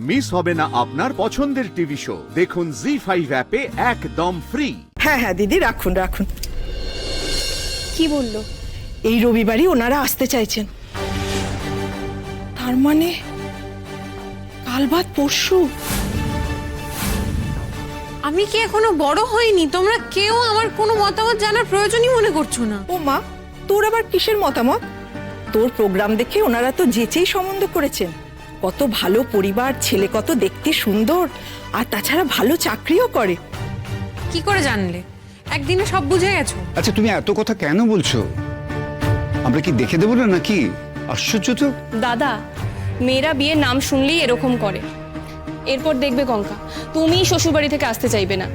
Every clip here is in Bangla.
মিস হবে না আপনার পছন্দের টিভি শো। দেখুন জি5 অ্যাপে একদম ফ্রি। হ্যাঁ হ্যাঁ দিদি, রাখুন রাখুন। কি বললো? এই রবিবারই ওনারা আসতে চাইছেন। তার মানে কাল বাদ পরশু। আমি কি এখনো বড় হইনি? তোমরা কেউ আমার কোনো মতামত জানার প্রয়োজনই মনে করছো না। ও মা, তোর আবার কিসের মতামত? তোর প্রোগ্রাম দেখে ওনারা তো যেচেই সম্বন্ধ করেছেন। কত ভালো পরিবার, ছেলে কত দেখতে সুন্দর, আর তাছাড়া ভালো চাকরিও করে। কি করে জানলে? একদিনে সব বুঝে গেছো? আচ্ছা তুমি এত কথা কেন বলছো? আমরা কি দেখে দেবো না নাকি? আশ্চর্য তো। দাদা, মেয়েরা বিয়ের নাম শুনলেই এরকম করে। এরপর দেখবে কঙ্কা, তুমি শ্বশুরবাড়ি থেকে আসতে চাইবে না।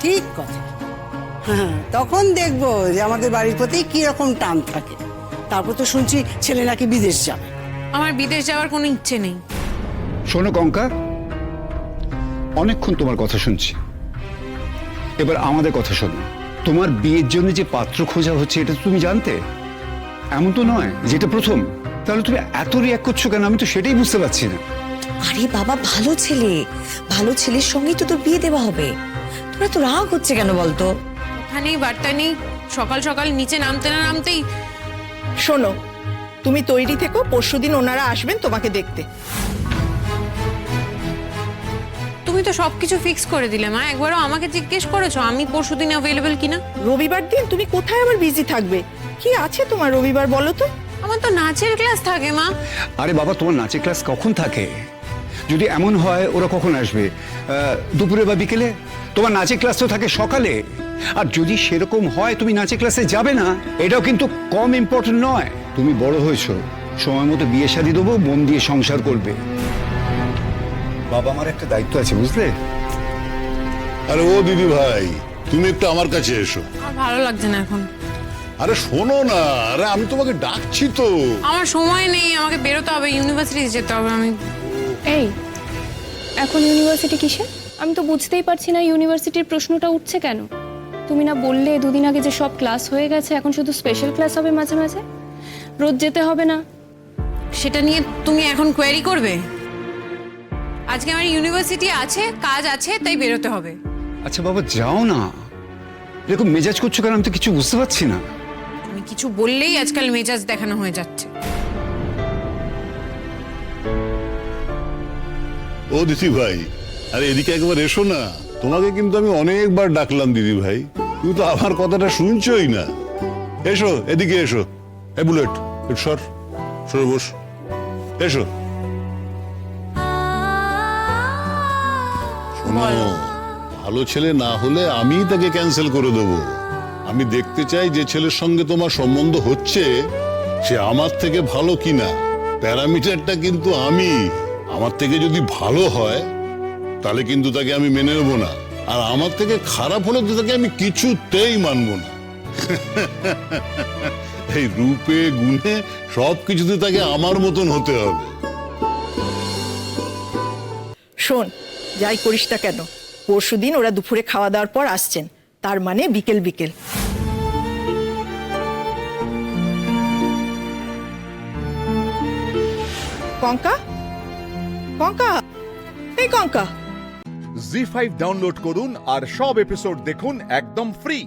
ঠিক কথা। হ্যাঁ, তখন দেখবো যে আমাদের বাড়ির প্রতি কি রকম টান থাকে। তারপর তো শুনছি ছেলে নাকি বিদেশ যাবে। আমার বিদেশ যাওয়ার কোনো ইচ্ছে নেই। শোনো কঙ্কা, অনেকক্ষণ তোমার কথা শুনছি, এবার আমাদের কথা শোনো। তোমার বিয়ের জন্য যে পাত্র খোঁজা হচ্ছে এটা তুমি জানতে? এমন তো নয় যেটা প্রথম। তাহলে তুমি এত রিয়াক্ট করছো কেন? আমি তো সেটাই বুঝতে পারছি না। আরে বাবা, ভালো ছেলে, ভালো ছেলের সঙ্গেই তো তোর বিয়ে দেওয়া হবে। তোরা তো রাগ হচ্ছে কেন বলতো? ওখানেই বার্তা নেই, সকাল সকাল নিচে নামতে না নামতেই। শোনো, তুমি তৈরি থেকো, পরশুদিন ওনারা আসবেন তোমাকে দেখতে। তুমি তো সবকিছু ফিক্স করে দিলে মা। একবারও আমাকে জিজ্ঞেস করেছো আমি পরশুদিন অ্যাভেলেবল কিনা? রবিবার দিন তুমি কোথায় আবার বিজি থাকবে? কি আছে তোমার রবিবার বলো তো? আমার তো নাচের ক্লাস থাকে মা। আরে বাবা, তোমার নাচের ক্লাস কখন থাকে? যদি এমন হয় ওরা কখন আসবে? দুপুরে বা বিকেলে? তোমার নাচের ক্লাস তো থাকে সকালে। আর যদি সেরকম হয় তুমি নাচের ক্লাসে যাবে না, এটাও কিন্তু কম ইম্পর্টেন্ট নয়। তুমি বড় হয়েছো, সময় মতো বিয়ে শাদী দেবো, মন দিয়ে সংসার করবে। বাবা আমার একটা দায়িত্ব আছে, বুঝলে? আরে ও দিদি ভাই, তুমি একটু আমার কাছে এসো। আমার ভালো লাগছে না এখন। আরে শোনো না, আরে আমি তোমাকে ডাকছি তো। আমার সময় নেই, আমাকে বেরোতে হবে, ইউনিভার্সিটি যেতে হবে। আমি এই, এখন ইউনিভার্সিটি কিসে? আমি তো বুঝতেই পারছি না ইউনিভার্সিটির প্রশ্নটা উঠছে কেন। তুমি না বললে দুদিন আগে যে সব ক্লাস হয়ে গেছে, এখন শুধু স্পেশাল ক্লাস হবে মাঝে মাঝে? রোজ যেতে হবে না? সেটা নিয়ে তুমি এখন কোয়েরি করবে? আজকে আমার ইউনিভার্সিটি আছে, কাজ আছে, তাই বেরোতে হবে। আচ্ছা বাবা যাও না, এরকম মেজাজ করছো কেন? আমি তো কিছু বুঝতে পারছি না। তুমি কিছু বললেই আজকাল মেজাজ দেখানো হয়ে যাচ্ছে। ও দিদি ভাই, আরে এদিকে একবার এসো না। তোমাকে কিন্তু আমি অনেকবার ডাকলাম দিদি ভাই, তুমি তো আমার কথাটা শুনছোই না। এসো এদিকে এসো। এ বুলেট, একটু সর, সরে বস, এসো। শোনো, ভালো ছেলে না হলে আমিই তাকে ক্যান্সেল করে দেবো। আমি দেখতে চাই যে ছেলের সঙ্গে তোমার সম্বন্ধ হচ্ছে সে আমার থেকে ভালো কিনা। প্যারামিটারটা কিন্তু আমি। আমার থেকে যদি ভালো হয় তাহলে কিন্তু তাকে আমি মেনে নেবো না, আর আমার থেকে খারাপ হলে তো তাকে আমি কিছুতেই মানবো না। এই রূপে গুণে সবকিছুতে তাকে আমার মতন হতে হবে। শোন, যাই করিস না কেন, পরশুদিন ওরা দুপুরে খাওয়া দাওয়ার পর আসছেন, তার মানে বিকেল বিকেল। কঙ্কা, কঙ্কা, এই কঙ্কা। জি5 ডাউনলোড করুন আর সব এপিসোড দেখুন একদম ফ্রি।